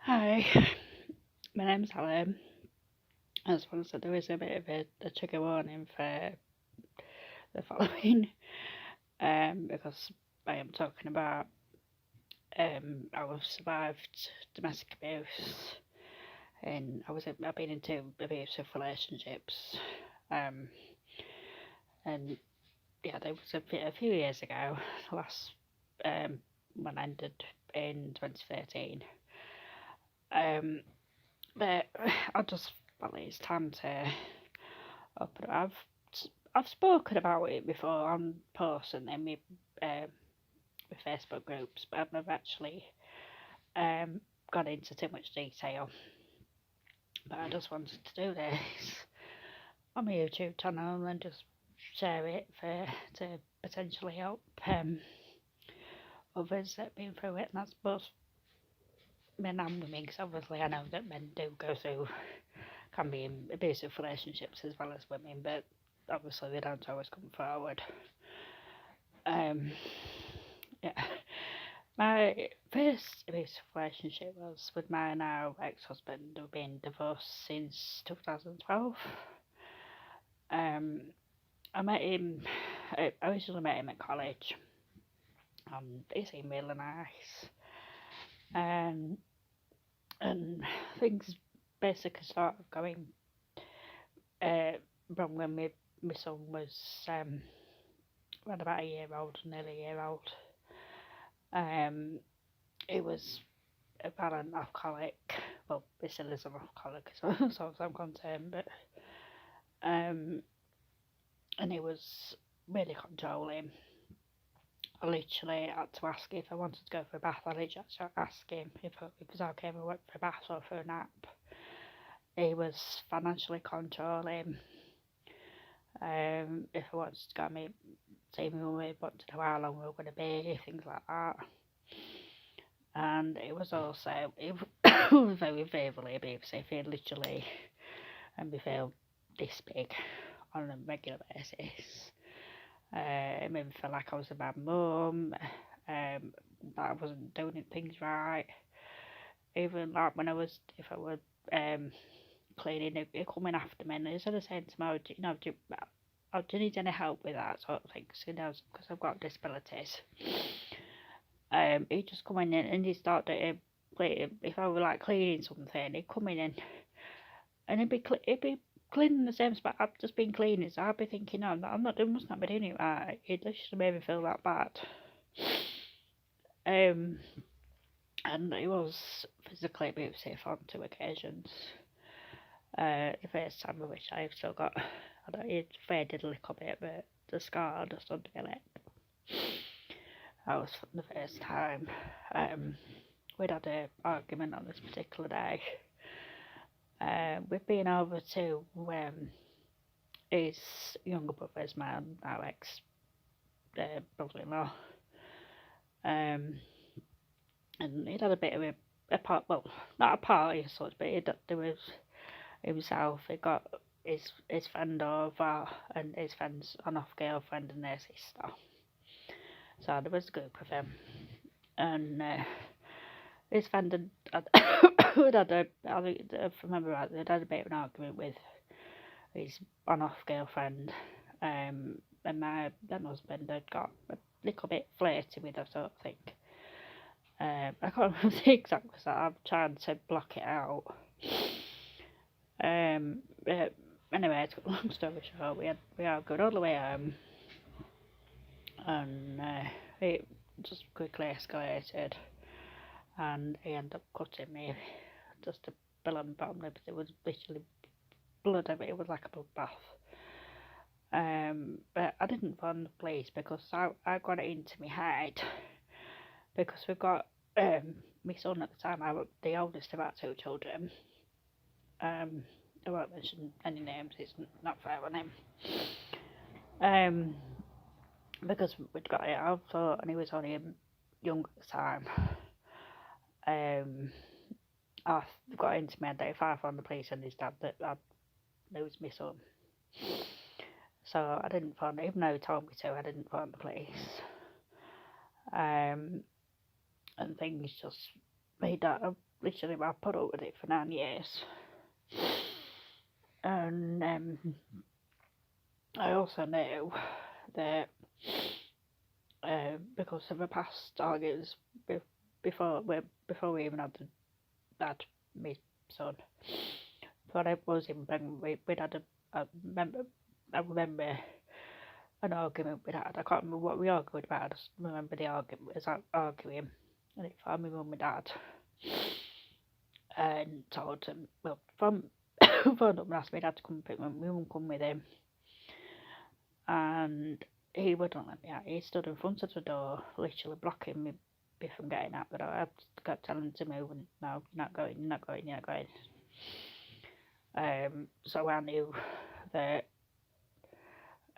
Hi, my name's Alan. I just wanted to do is a bit of a trigger warning for the following, because I am talking about how I've survived domestic abuse, and I've been in two abusive relationships, um, and yeah, there was a few years ago, the last one ended in 2013, but I just felt it's time to open. I've spoken about it before on posts and then with Facebook groups, but I've never actually gone into too much detail. But I just wanted to do this on my YouTube channel and just share it to potentially help others that have been through it, and that's both men and women, because obviously I know that men do go through, can be in abusive relationships as well as women, but obviously they don't always come forward. Yeah. My first abusive relationship was with my now ex-husband, who've been divorced since 2012. I met him, I originally met him at college, and he seemed really nice. And things basically started going wrong when my son was around about a year old, nearly a year old. He was a violent alcoholic. Well, he still is an alcoholic, as far as I'm concerned, but and he was really controlling. I literally had to ask if I wanted to go for a bath. I literally had to ask him if it was okay if I went for a bath or for a nap. He was financially controlling. If I wanted to go meet, see me, we wanted to know how long we were going to be, things like that. And it was also very verbally abusive. He literally made me feel this big on a regular basis. It made me feel like I was a bad mum, that I wasn't doing things right. Even like when if I was cleaning, he'd come in after me, and instead of saying to me, do you need any help with that sort of thing? Because I've got disabilities. He'd just come in and he'd start to if I were like cleaning something, he'd come in and he'd be cleaning the same spot I've just been cleaning, so I'd be thinking, no, I must not be doing it right. It literally made me feel that bad. And it was physically abusive on two occasions. The first time of which I've still got, it faded a little bit, but the scar just under my lip. That was the first time. We'd had an argument on this particular day. We've been over to his younger brother's man, our ex brother-in-law, and he'd had a bit of a part, well, not a party as such, but there was himself. He got his friend over, and his friend's on-off girlfriend and their sister. So there was a group of them, and his friend had I think if I remember right, they'd had a bit of an argument with his on-off girlfriend, and my then husband had got a little bit flirty with her, sort of thing. I can't remember the exact because I'm trying to block it out. But anyway, long story short, we are good all the way home, and it just quickly escalated, and he ended up cutting me just a bill on the bottom lip. It was literally blood everywhere. It was like a bloodbath. But I didn't phone the police because I got it into my head because we've got my son at the time. I was the oldest of our two children. I won't mention any names. It's not fair on him. Because we'd got it out, so, and he was only young at the time. I got into my head that if I phoned the police and his dad, that I'd lose my son. So I didn't phone, even though he told me to, I didn't phone the police. And things just made that literally I put up with it for 9 years. And I also know that because of the past arguments before we even had my son, before I was even pregnant, we'd had I remember an argument we had. I can't remember what we argued about. I just remember the argument was arguing, and it found my mum and dad, and told them, well, phoned up and asked my dad to come pick me. My mum come with him, and he wouldn't let me out. He stood in front of the door, literally blocking me from getting out the door. I kept telling him to move, and no, you're not going, you're not going, you're not going. So I knew that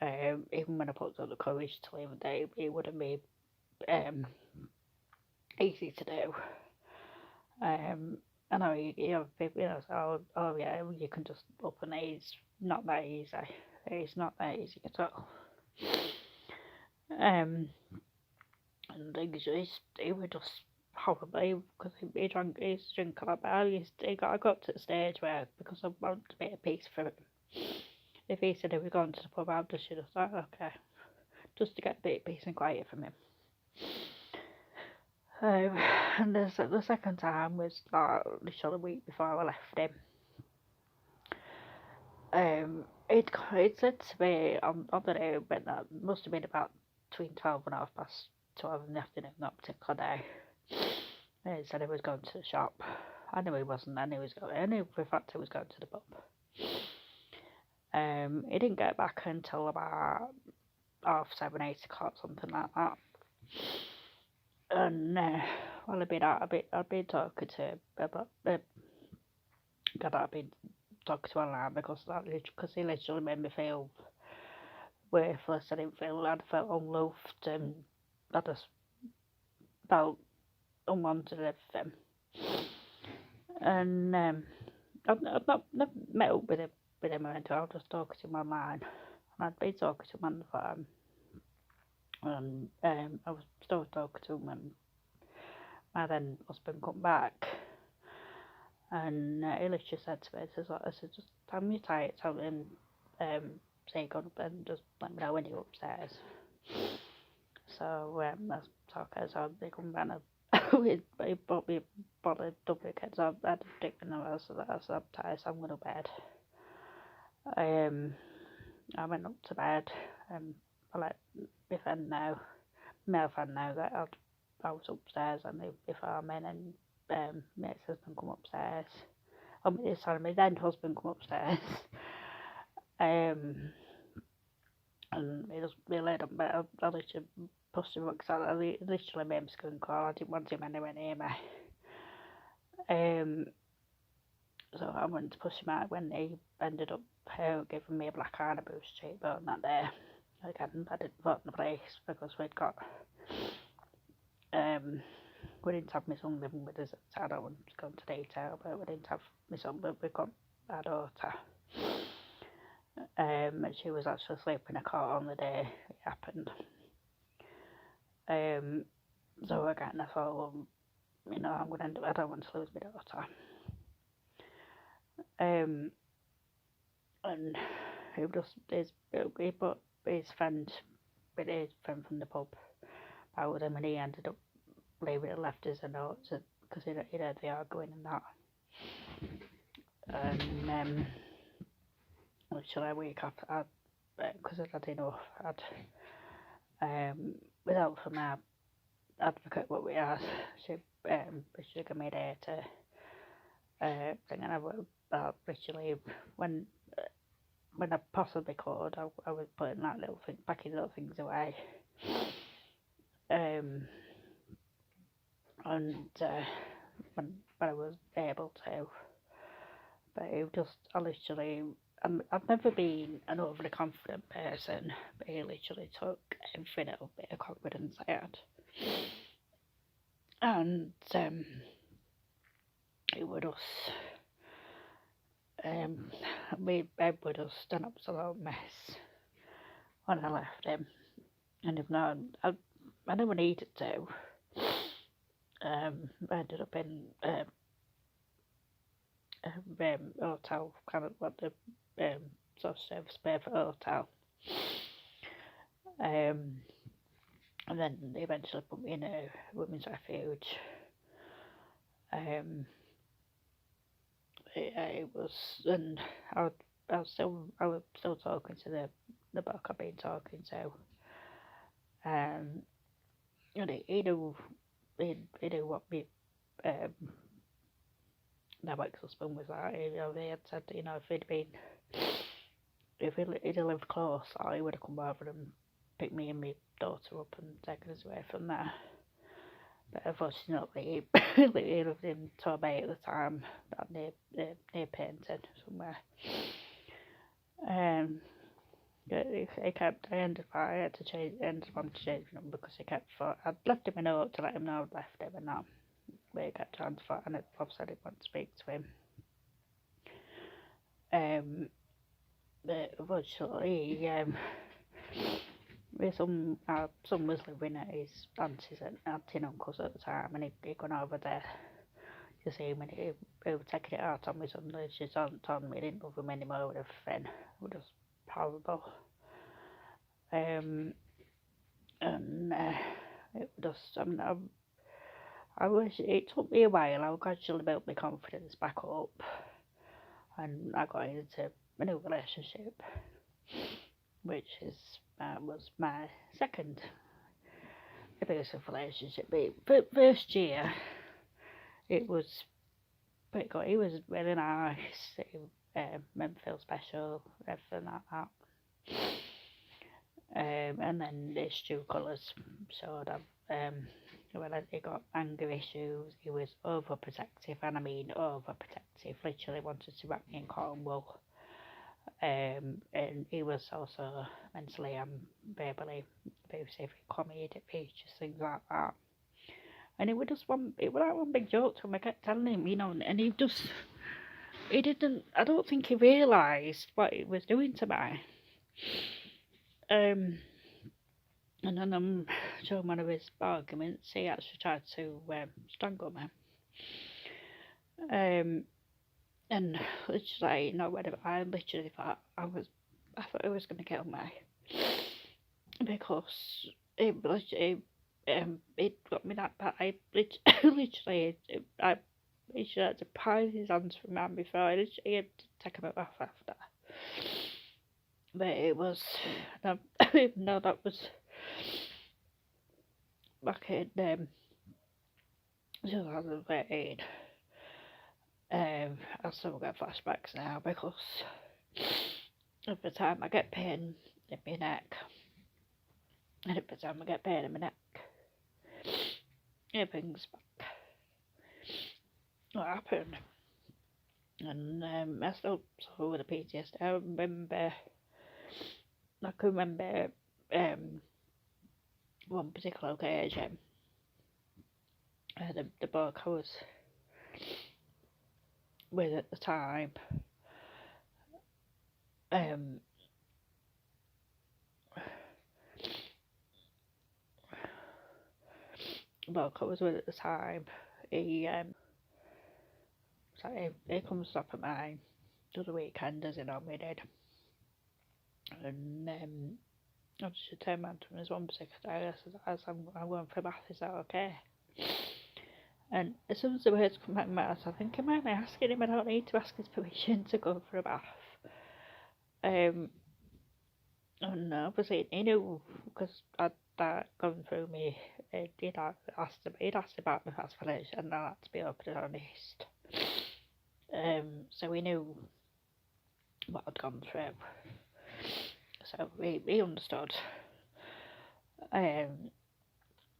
even when I put up the courage to leave the day, it wouldn't be easy to do. I know you have people, say, oh yeah, you can just up, and it's not that easy. It's not that easy at all. And he would just horribly, because he drank a lot, but I got to the stage where, because I wanted a bit of peace for him, if he said he was going to the pub, I'd just like, okay, just to get a bit of peace and quiet from him. And the second time was literally a week before I left him. It said to me on the day, but that must have been about between 12 and 12 in the afternoon that particular day. He said he was going to the shop. I knew he wasn't. I knew for a fact he was going to the pub. He didn't get back until about 7, 8 o'clock, something like that. And well, I'd been talking to him about I'd been talking to him online because he literally made me feel worthless. I felt unloved, and I just felt unwanted and everything. And I've not never met up with him or anything. I was just talking to him online, and I'd been talking to him on the phone. And I was still talking to him when my then husband come back, and he literally said to me, I said, just tell me tight, tell him, say you're going up and just let me know when you're upstairs. So I was talking, so they come back and he bought me a bottle of duplicate, so I had to take the number, so I said, I'm tired, so I'm going to bed. I went up to bed, and I let my male friend know that I was upstairs, and before me and my ex-husband come upstairs. My then husband come upstairs. And he laid on bed. I literally pushed him up because I literally made him scream call. I didn't want him anywhere near me. So I went to push him out when he ended up giving me a black eye and a boost cheekbone that day. Again, I didn't vote in the place because we didn't have my son living with us at the time. I don't want to go into detail, but we didn't have my son, but we got our daughter. And she was actually sleeping in a cot on the day it happened. So again, I thought, well, I'm going to end up, I don't want to lose my daughter. And he put his friend from the pub out with him, and he ended up left us a note because he'd heard the arguing and that. And literally a week after, because I'd had enough, with help from our advocate, what we had, she gave me a day to bring in literally when I possibly could, I was putting packing little things away. And when I was able to, but I've never been an overly confident person, but he literally took every little bit of confidence I had. And it would just, my bed would just an absolute mess when I left him. And if not, I never needed to. I ended up in hotel, kind of what the sort of service pay for hotel. And then they eventually put me in a women's refuge. It was, and I was still talking to the bloke I've been talking to. And he knew what me my ex-husband was like. They had said, if he'd lived close, he would have come over and picked me and my daughter up and taken us away from there. But unfortunately, he lived in Torbay at the time, near Painton somewhere. I ended up to change him because he kept I'd left him a note to let him know I'd left him and that, but he kept trying to fight, and obviously I didn't want to speak to him. But unfortunately, some was living at his aunties and uncles at the time, and he'd gone over there to see him, and he was taking it out on me suddenly. She told me he didn't love him anymore with everything. It was just horrible. And it just, I wish it took me a while. I gradually built my confidence back up, and I got into a new relationship, which was my second abusive relationship. But first year, it was pretty good. He was really nice. He made me feel special, everything like that. And then his true colours showed up. When he got anger issues, he was overprotective, and I mean overprotective. Literally wanted to wrap me in cotton wool. And he was also mentally and verbally abusive. He called me idiot peaches, things like that. And it was like one big joke to him. I kept telling him, and he didn't. I don't think he realised what he was doing to me. And then during one of his arguments, he actually tried to strangle me. And literally, whatever. I literally thought I thought he was going to kill me, because it got me that bad. I literally he should have to pry his hands from me before he had to take him off after. But it was, no, that was back in 2013. I still get flashbacks now because every time I get pain in my neck, and every time I get pain in my neck, it brings back what happened. And I still suffer with the PTSD. I can remember one particular occasion. The bloke I was with at the time, he comes up at mine the other weekend, as he normally did. And I just turned around to him as one particular day. I said, as I'm going for a bath, is that okay? And as soon as the words come out of my mouth, I think I might be asking him. I don't need to ask his permission to go for a bath. And obviously he knew, because I'd gone through me. He'd asked about my past relationship, and I had to be open and honest. So he knew what I'd gone through. So he understood.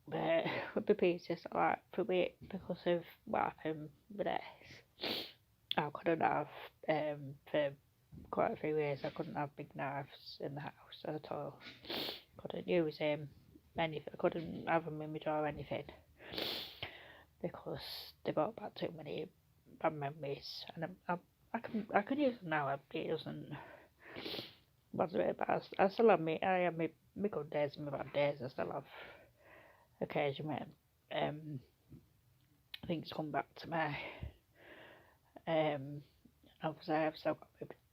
But with the pieces, like, for me, because of what happened with this, I couldn't have, for quite a few years, I couldn't have big knives in the house at all. Couldn't use him, anything. I couldn't have them in my drawer or anything, because they brought back too many bad memories. And I can use them now. It doesn't bother me, but I still have I have my good days and my bad days. I still have occasionally things come back to me. Obviously, I've still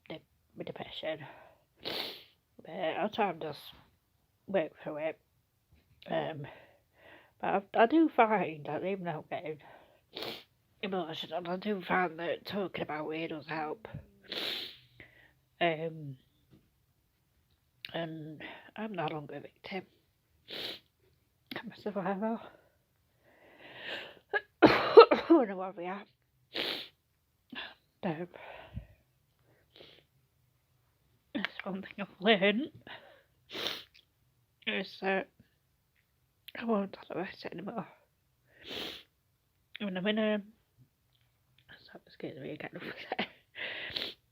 got my depression. But I'll try and just work through it. But I do find that even though I'm getting emotional, I do find that talking about it does help. And I'm no longer a victim. I'm a survivor. I know where we are. That's one thing I've learned is that I won't tolerate it anymore. When I'm in a excuse me again.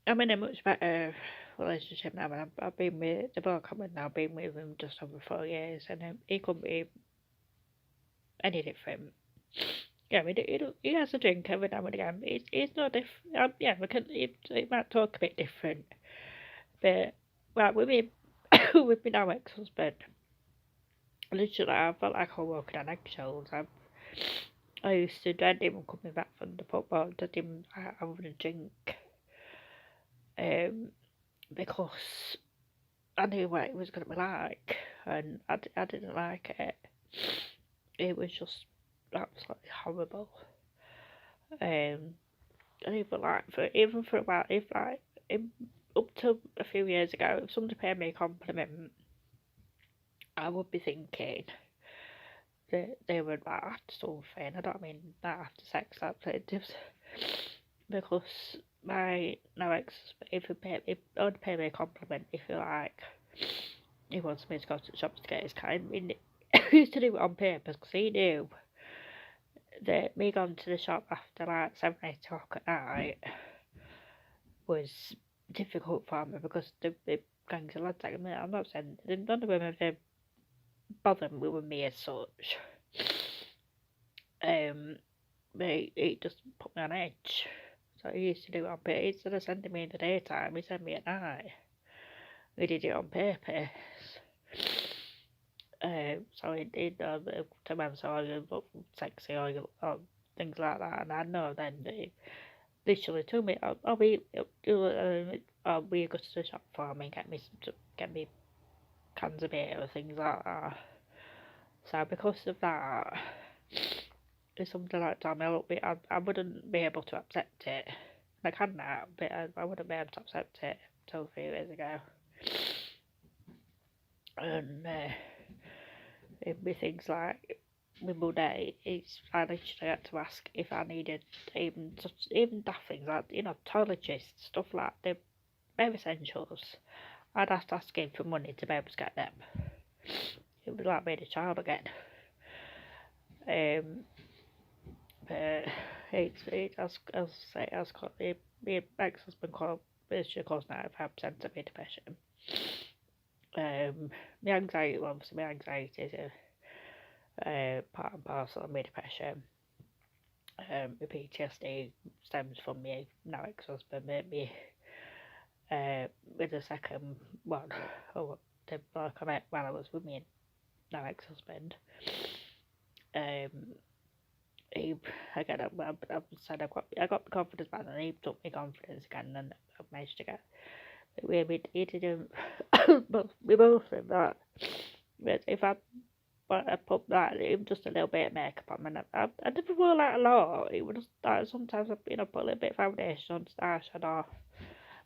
I'm in a much better relationship now, and I've been with the bloke I'm with now. I've been with him just over 4 years, and he couldn't be any different. Yeah, I mean, he has a drink every now and again. He's not different. Yeah, he might talk a bit different, but right with me, with my now ex-husband, literally, I felt like I was walking on eggshells. I used to dread him coming back from the football, dread him having a drink, because I knew what it was going to be like, and I didn't like it. It was just absolutely horrible. And even for a while, up to a few years ago, if somebody paid me a compliment, I would be thinking that they were like after something. I don't mean that after sex, just because my now ex, if he would pay me a compliment, if you like, he wants me to go to the shops to get his kind. I mean, he used to do it on purpose because he knew that me going to the shop after like 7, 8 o'clock at night was difficult for me because the gangs of lads like me, I'm not saying none of them ever bothered with me as such. But he just put me on edge. So he used to do it on purpose. Instead of sending me in the daytime, he sent me at night. He did it on purpose. So he to men, so I look sexy or things like that, and I know then they literally told me, I'll be go to the shop for me, get me cans of beer or things like that. So because of that, if something like that, I wouldn't be able to accept it. I can now, but I wouldn't be able to accept it until a few years ago. And it'd be things like with Monday, I literally had to ask if I needed even daft things like, toiletries, stuff like the bare essentials. I'd have to ask him for money to be able to get them. It was like being a child again. But my ex-husband calls 95% of my depression. My anxiety is a part and parcel of my depression. My PTSD stems from my now ex-husband, maybe with the second one, or the bloke I met while I was with my now ex-husband. I got my confidence back, and he took my confidence again, and I managed to get. He didn't. We both did that. But if I put that, even just a little bit of makeup on, and I never wore like a lot. It was just like sometimes I put a little bit of foundation on, eyeshadow,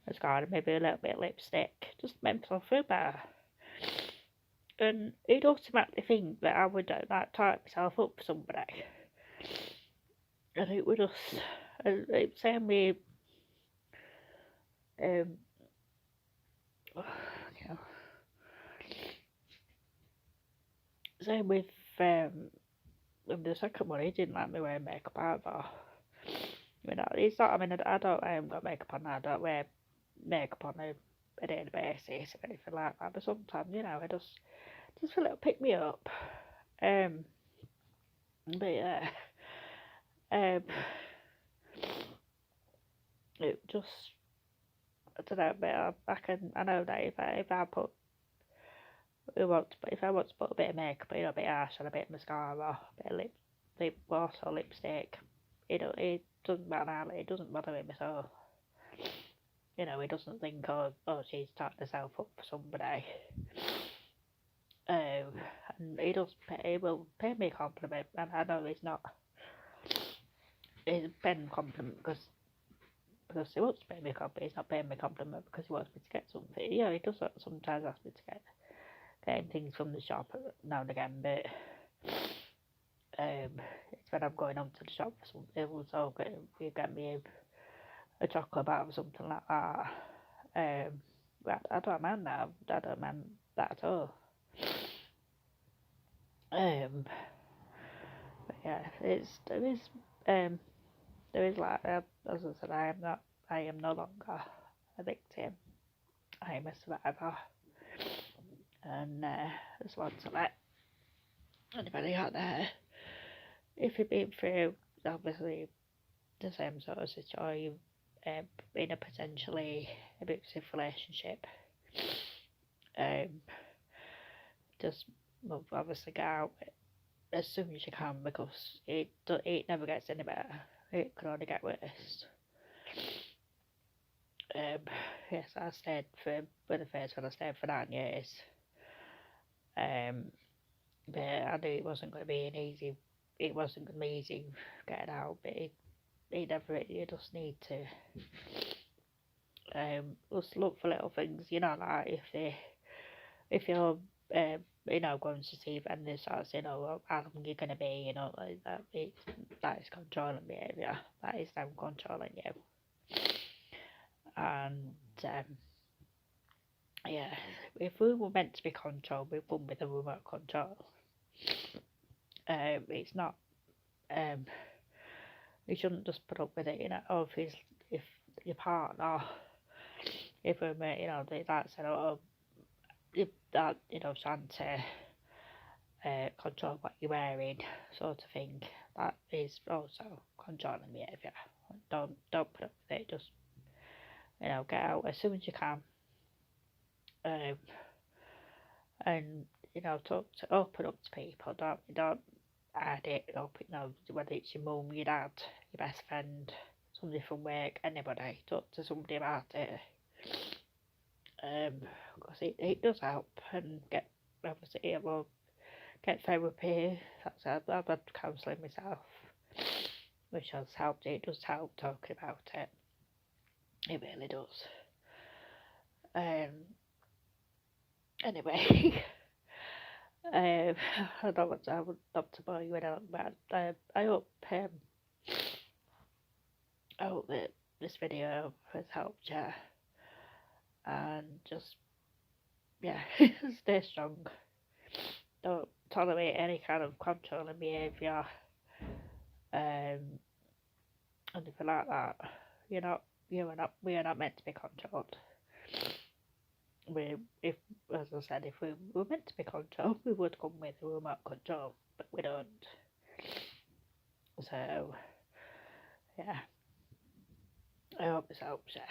mascara, maybe a little bit of lipstick, just make myself feel better. And he'd automatically think that I would like type myself up for somebody. And it would just same with same with the second one. He didn't like me wearing makeup either. It's not. I mean, I don't got makeup on. I don't wear makeup on a daily basis or anything like that. But sometimes, it just a little pick me up. But yeah, it just, I don't know. But I know that if I put if I want to put a bit of makeup, a bit of eyeshadow, a bit of mascara, a bit of lip gloss or lipstick, it doesn't matter. It doesn't bother me so. he doesn't think, oh, she's starting herself up for somebody. And he will pay me a compliment, and I know he's paying a compliment because he wants to pay me a compliment. He's not paying me a compliment because he wants me to get something. Yeah, he does sometimes ask me to get things from the shop now and again, but it's when I'm going on to the shop for something, so you get me a chocolate bar or something like that. But I don't mind that. I don't mind that at all. But yeah, there is like, as I said, I am no longer a victim. I am a survivor, and I just want to let anybody out there, if you've been through obviously the same sort of situation, in a potentially abusive relationship, just obviously get out as soon as you can, because it never gets any better. It can only get worse. Yes, I stayed with the first one. I stayed for 9 years. But I knew it wasn't going to be easy. It wasn't going to be easy getting out. But you just need to just look for little things. Like if you're going to see vendors, that's how long you're going to be. Like that. That is controlling behaviour. That is them controlling you. And yeah, if we were meant to be controlled, we wouldn't be the remote control. It's not. You shouldn't just put up with it. If your partner, if we're that said, if that trying to control what you're wearing, sort of thing, that is also controlling behaviour. Don't put up with it. Just get out as soon as you can. And open up to people. Don't hide it up. Whether it's your mum, your dad, your best friend, somebody from work, anybody. Talk to somebody about it. Because it does help, and obviously it will get therapy. I've had counselling myself, which has helped. It does help talking about it. It really does. Anyway, I would love to bore you with it, but I hope that this video has helped you, and just stay strong. Don't tolerate any kind of controlling behaviour, anything like that. We are not meant to be controlled. As I said, if we were meant to be controlled, we would come with remote control, but we don't. So, yeah, I hope this helps you.